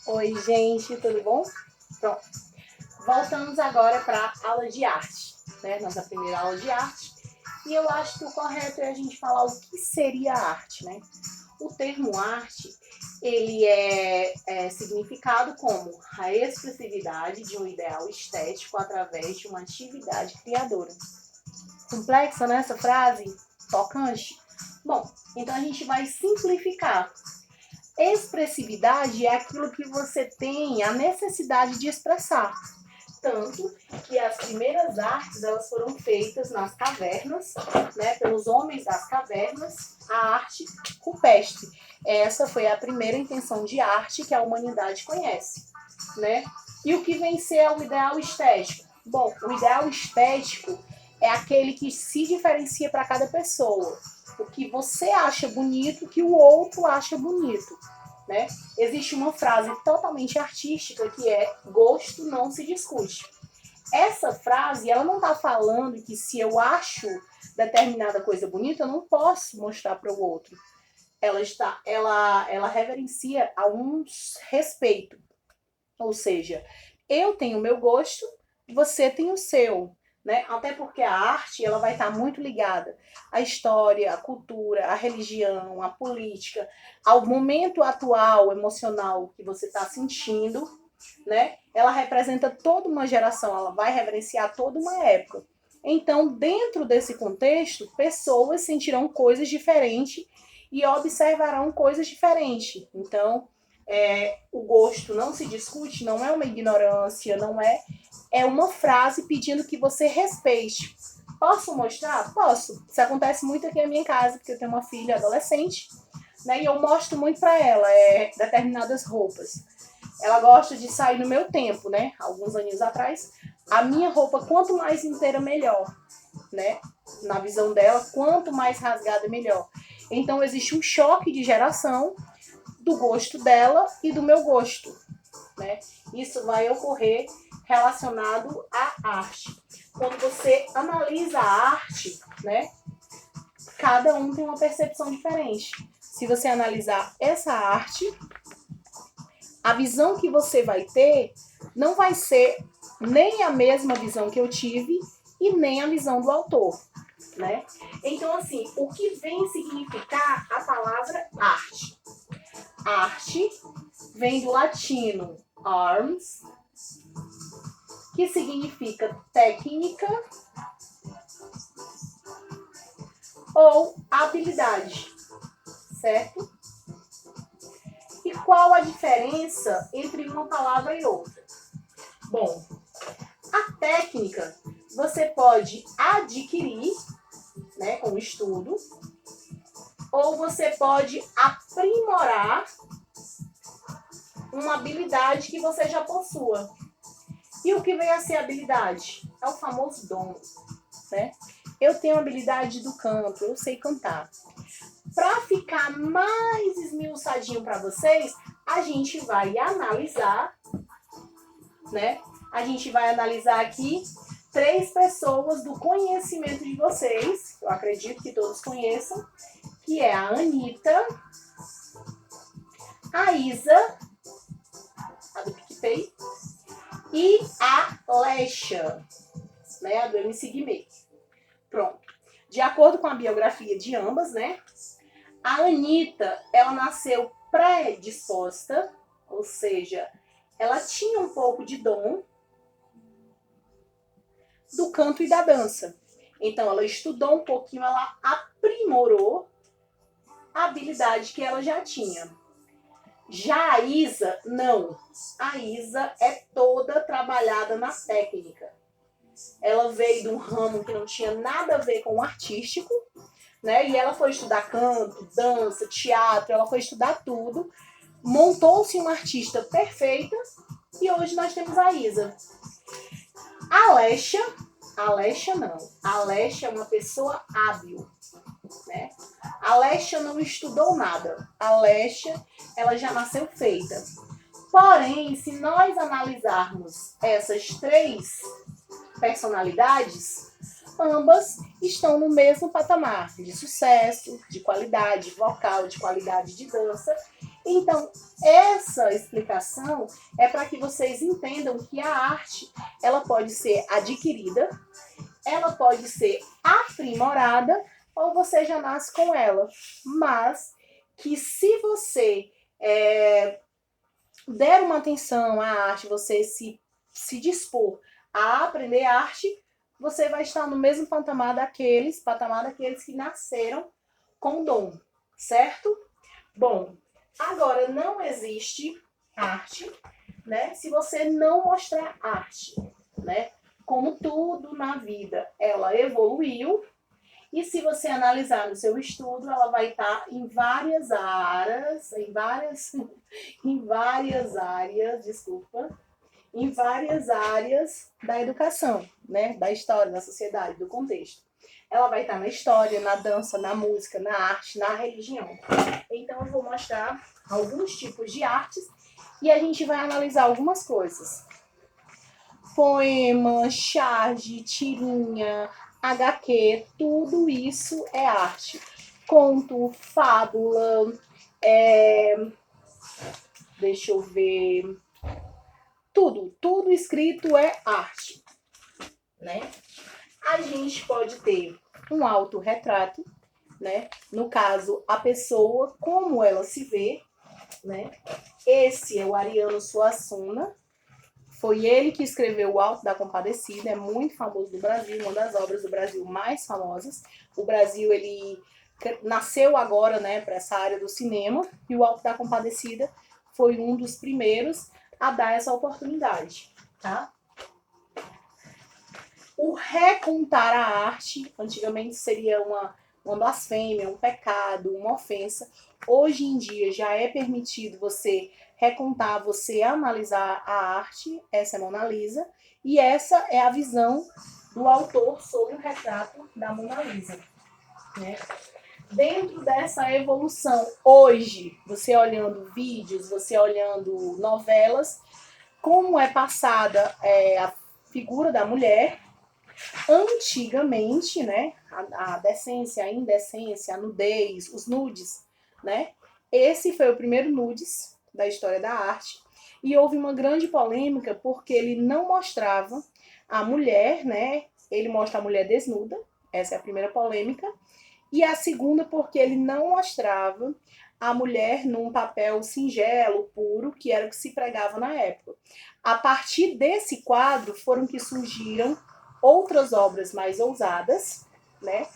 Oi, gente, tudo bom? Pronto. Voltamos agora para a aula de arte, né? Nossa primeira aula de arte. E eu acho que o correto é a gente falar o que seria arte, né? O termo arte, ele é significado como a expressividade de um ideal estético através de uma atividade criadora. Complexa, né, essa frase? Tocante? Bom, então a gente vai simplificar. Expressividade é aquilo que você tem a necessidade de expressar. Tanto que as primeiras artes elas foram feitas nas cavernas, né, pelos homens das cavernas, a arte rupestre. Essa foi a primeira intenção de arte que a humanidade conhece, né? E o que vem ser o ideal estético? Bom, o ideal estético é aquele que se diferencia para cada pessoa. O que você acha bonito, que o outro acha bonito, né? Existe uma frase totalmente artística que é gosto não se discute. Essa frase, ela não está falando que se eu acho determinada coisa bonita, eu não posso mostrar para o outro. Ela reverencia a um respeito. Ou seja, eu tenho o meu gosto, você tem o seu. Né? Até porque a arte ela vai estar muito ligada à história, à cultura, à religião, à política, ao momento atual emocional que você está sentindo, né? Ela representa toda uma geração, ela vai reverenciar toda uma época. Então, dentro desse contexto, pessoas sentirão coisas diferentes e observarão coisas diferentes. Então, o gosto não se discute, não é uma ignorância, não é uma frase pedindo que você respeite. Posso mostrar? Posso. Isso acontece muito aqui na minha casa, porque eu tenho uma filha adolescente, né? E eu mostro muito para ela determinadas roupas. Ela gosta de sair no meu tempo, né? Alguns anos atrás. A minha roupa, quanto mais inteira, melhor, né? Na visão dela, quanto mais rasgada, melhor. Então, existe um choque de geração do gosto dela e do meu gosto, né? Isso vai ocorrer relacionado à arte. Quando você analisa a arte, né? Cada um tem uma percepção diferente. Se você analisar essa arte, a visão que você vai ter não vai ser nem a mesma visão que eu tive e nem a visão do autor, né? Então, assim, o que vem significar a palavra arte? Arte vem do latino arms, que significa técnica ou habilidade, certo? E qual a diferença entre uma palavra e outra? Bom, a técnica você pode adquirir, né, com o estudo, ou você pode aprimorar uma habilidade que você já possua. E o que vem a ser habilidade? É o famoso dom, né? Eu tenho habilidade do canto, eu sei cantar. Para ficar mais esmiuçadinho para vocês, a gente vai analisar, né? A gente vai analisar aqui 3 pessoas do conhecimento de vocês, eu acredito que todos conheçam, que é a Anitta, a Isa, a do PicPay, e a Lesha, né? A do MC Guimê. Pronto. De acordo com a biografia de ambas, né? A Anitta, ela nasceu predisposta, ou seja, ela tinha um pouco de dom do canto e da dança. Então, ela estudou um pouquinho, ela aprimorou a habilidade que ela já tinha. Já a Isa, não. A Isa é toda trabalhada na técnica. Ela veio de um ramo que não tinha nada a ver com o artístico, né? E ela foi estudar canto, dança, teatro, ela foi estudar tudo. Montou-se uma artista perfeita e hoje nós temos a Isa. A Lesha não. A Lesha é uma pessoa hábil, né? A Lesha não estudou nada. A Lesha, ela já nasceu feita. Porém, se nós analisarmos essas 3 personalidades, ambas estão no mesmo patamar de sucesso, de qualidade vocal, de qualidade de dança. Então, essa explicação é para que vocês entendam que a arte, ela pode ser adquirida, ela pode ser aprimorada, ou você já nasce com ela. Mas que se você der uma atenção à arte, você se dispor a aprender arte, você vai estar no mesmo patamar daqueles que nasceram com dom, certo? Bom, agora não existe arte, né? Se você não mostrar arte, né? Como tudo na vida, ela evoluiu. E se você analisar no seu estudo, ela vai estar em várias áreas, em várias áreas da educação, né? Da história, da sociedade, do contexto. Ela vai estar na história, na dança, na música, na arte, na religião. Então eu vou mostrar alguns tipos de artes e a gente vai analisar algumas coisas. Poema, charge, tirinha, HQ, tudo isso é arte. Conto, fábula, deixa eu ver, tudo escrito é arte, né? A gente pode ter um autorretrato, né? No caso, a pessoa, como ela se vê, né? Esse é o Ariano Suassuna. Foi ele que escreveu o Alto da Compadecida, é muito famoso no Brasil, uma das obras do Brasil mais famosas. O Brasil, ele nasceu agora, né, para essa área do cinema, e o Alto da Compadecida foi um dos primeiros a dar essa oportunidade, tá? O recontar a arte, antigamente seria uma blasfêmia, um pecado, uma ofensa. Hoje em dia já é permitido você recontar, você analisar a arte, essa é a Mona Lisa, e essa é a visão do autor sobre o retrato da Mona Lisa, né? Dentro dessa evolução, hoje, você olhando vídeos, você olhando novelas, como é passada a figura da mulher. Antigamente, né, a decência, a indecência, a nudez, os nudes, né? Esse foi o primeiro nudes da história da arte e houve uma grande polêmica porque ele não mostrava a mulher, né? Ele mostra a mulher desnuda, essa é a primeira polêmica, e a segunda porque ele não mostrava a mulher num papel singelo, puro, que era o que se pregava na época. A partir desse quadro foram que surgiram outras obras mais ousadas, né?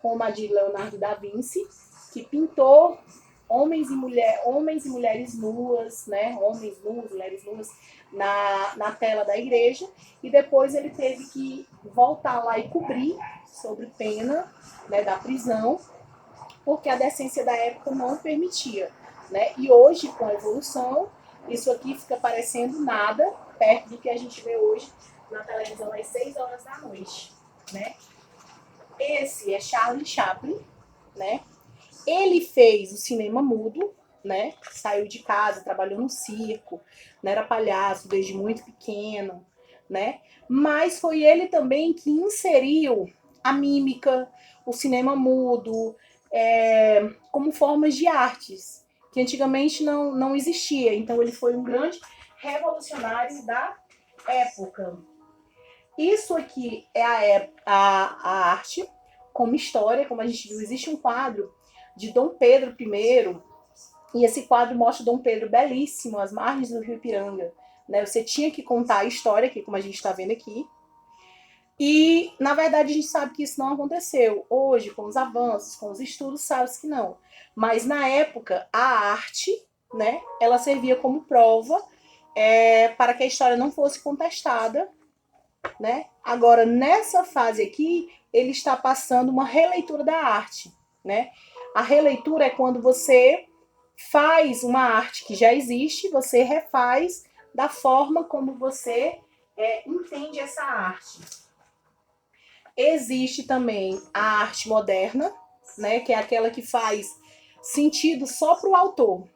Como a de Leonardo da Vinci, que pintou homens e mulheres nuas, né? Homens nus, mulheres nuas na tela da igreja, e depois ele teve que voltar lá e cobrir sob pena, né, da prisão, porque a decência da época não permitia, né? E hoje, com a evolução, isso aqui fica parecendo nada perto do que a gente vê hoje na televisão às 6 horas da noite, né? Esse é Charlie Chaplin, né? Ele fez o cinema mudo, né? Saiu de casa, trabalhou no circo, né? Era palhaço desde muito pequeno, né? Mas foi ele também que inseriu a mímica, o cinema mudo, como formas de artes, que antigamente não existia. Então ele foi um grande revolucionário da época. Isso aqui é a arte como história, como a gente viu, existe um quadro de Dom Pedro I, e esse quadro mostra Dom Pedro belíssimo, às margens do Rio Ipiranga. Né? Você tinha que contar a história, aqui, como a gente está vendo aqui. E, na verdade, a gente sabe que isso não aconteceu. Hoje, com os avanços, com os estudos, sabe-se que não. Mas, na época, a arte, né, ela servia como prova para que a história não fosse contestada. Né? Agora, nessa fase aqui, ele está passando uma releitura da arte. Né? A releitura é quando você faz uma arte que já existe, você refaz da forma como você entende essa arte. Existe também a arte moderna, né, que é aquela que faz sentido só para o autor.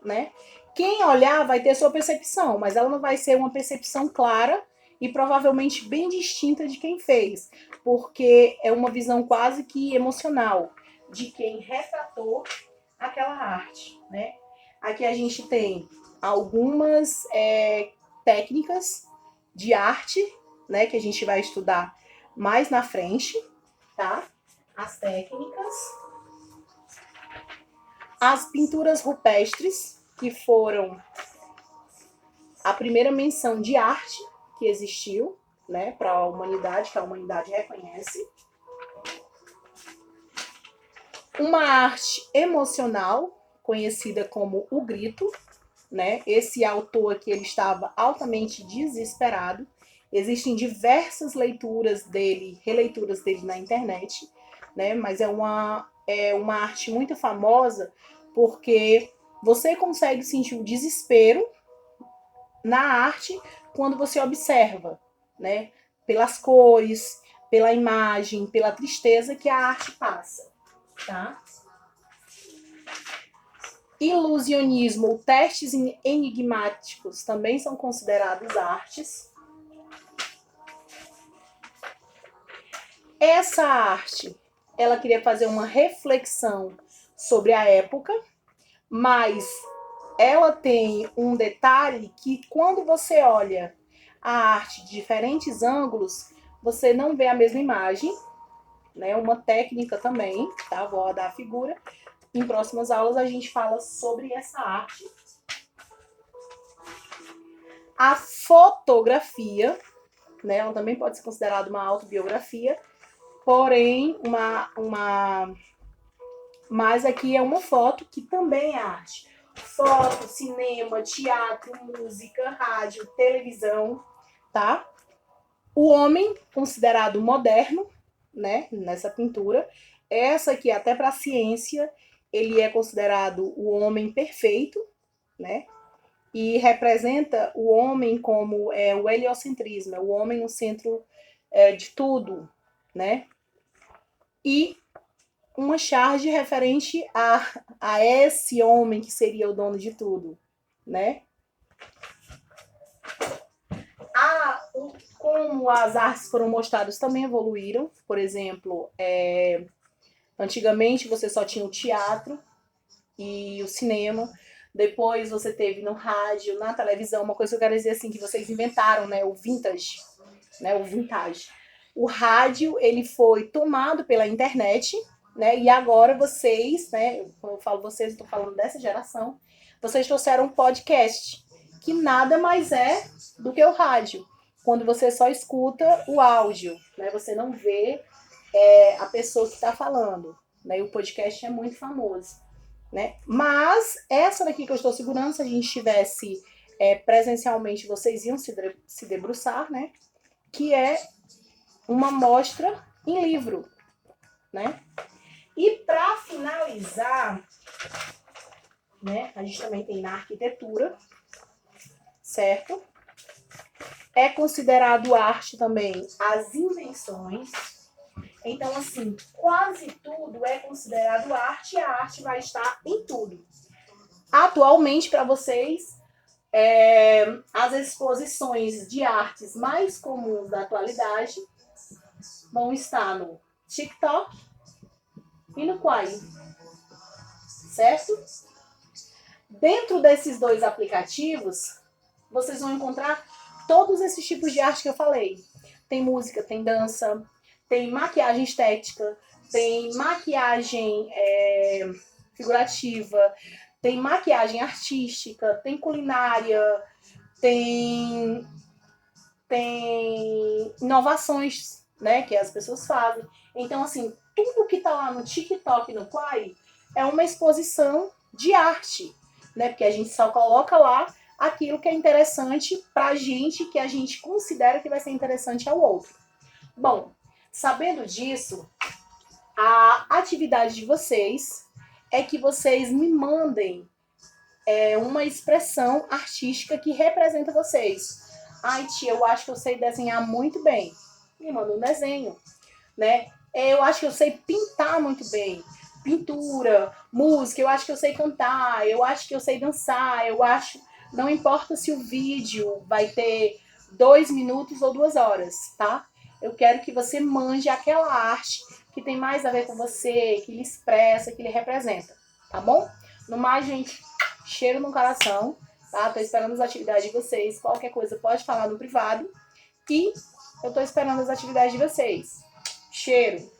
Né? Quem olhar vai ter sua percepção, mas ela não vai ser uma percepção clara e provavelmente bem distinta de quem fez, porque é uma visão quase que emocional de quem retratou aquela arte, né? Aqui a gente tem algumas técnicas de arte, né, que a gente vai estudar mais na frente, tá? As técnicas. As pinturas rupestres, que foram a primeira menção de arte que existiu, né, para a humanidade, que a humanidade reconhece. Uma arte emocional, conhecida como o grito, né? Esse autor aqui, ele estava altamente desesperado. Existem diversas leituras dele, releituras dele na internet, né? Mas é uma arte muito famosa porque você consegue sentir o desespero na arte quando você observa, né? Pelas cores, pela imagem, pela tristeza que a arte passa, tá? Ilusionismo, testes enigmáticos também são considerados artes. Essa arte, ela queria fazer uma reflexão sobre a época, mas ela tem um detalhe que quando você olha a arte de diferentes ângulos, você não vê a mesma imagem, né? Uma técnica também, tá? Vou dar a figura. Em próximas aulas a gente fala sobre essa arte. A fotografia, né? Ela também pode ser considerada uma autobiografia, porém mas aqui é uma foto que também é arte. Foto, cinema, teatro, música, rádio, televisão, tá? O homem considerado moderno, né, nessa pintura. Essa aqui, até para a ciência, ele é considerado o homem perfeito, né? E representa o homem como o heliocentrismo, o homem no centro de tudo, né? E uma charge referente a esse homem que seria o dono de tudo, né? Como as artes foram mostradas também evoluíram. Por exemplo, antigamente você só tinha o teatro e o cinema. Depois você teve no rádio, na televisão, uma coisa que eu quero dizer assim, que vocês inventaram, né? O vintage, né? O vintage. O rádio, ele foi tomado pela internet, né? E agora vocês, né? Quando eu falo vocês, eu tô falando dessa geração, vocês trouxeram um podcast, que nada mais é do que o rádio. Quando você só escuta o áudio, né? Você não vê a pessoa que está falando, né? E o podcast é muito famoso, né? Mas essa daqui que eu estou segurando, se a gente estivesse presencialmente, vocês iam se debruçar, né? Que é uma mostra em livro, né? E para finalizar, né? A gente também tem na arquitetura, certo? É considerado arte também as invenções. Então, assim, quase tudo é considerado arte e a arte vai estar em tudo. Atualmente, para vocês, as exposições de artes mais comuns da atualidade vão estar no TikTok e no Quai, certo? Dentro desses dois aplicativos, vocês vão encontrar todos esses tipos de arte que eu falei. Tem música, tem dança, tem maquiagem estética, tem maquiagem figurativa, tem maquiagem artística, tem culinária, tem inovações, né, que as pessoas fazem. Então, assim, tudo que tá lá no TikTok e no Quai é uma exposição de arte, né? Porque a gente só coloca lá aquilo que é interessante pra gente, que a gente considera que vai ser interessante ao outro. Bom, sabendo disso, a atividade de vocês é que vocês me mandem uma expressão artística que representa vocês. Ai, tia, eu acho que eu sei desenhar muito bem. Me manda um desenho, né? Eu acho que eu sei pintar muito bem. Pintura, música, eu acho que eu sei cantar, eu acho que eu sei dançar, eu acho... Não importa se o vídeo vai ter 2 minutos ou 2 horas, tá? Eu quero que você manje aquela arte que tem mais a ver com você, que lhe expressa, que lhe representa, tá bom? No mais, gente, Cheiro no coração, tá? Tô esperando as atividades de vocês. Qualquer coisa pode falar no privado. E eu tô esperando as atividades de vocês. Cheiro!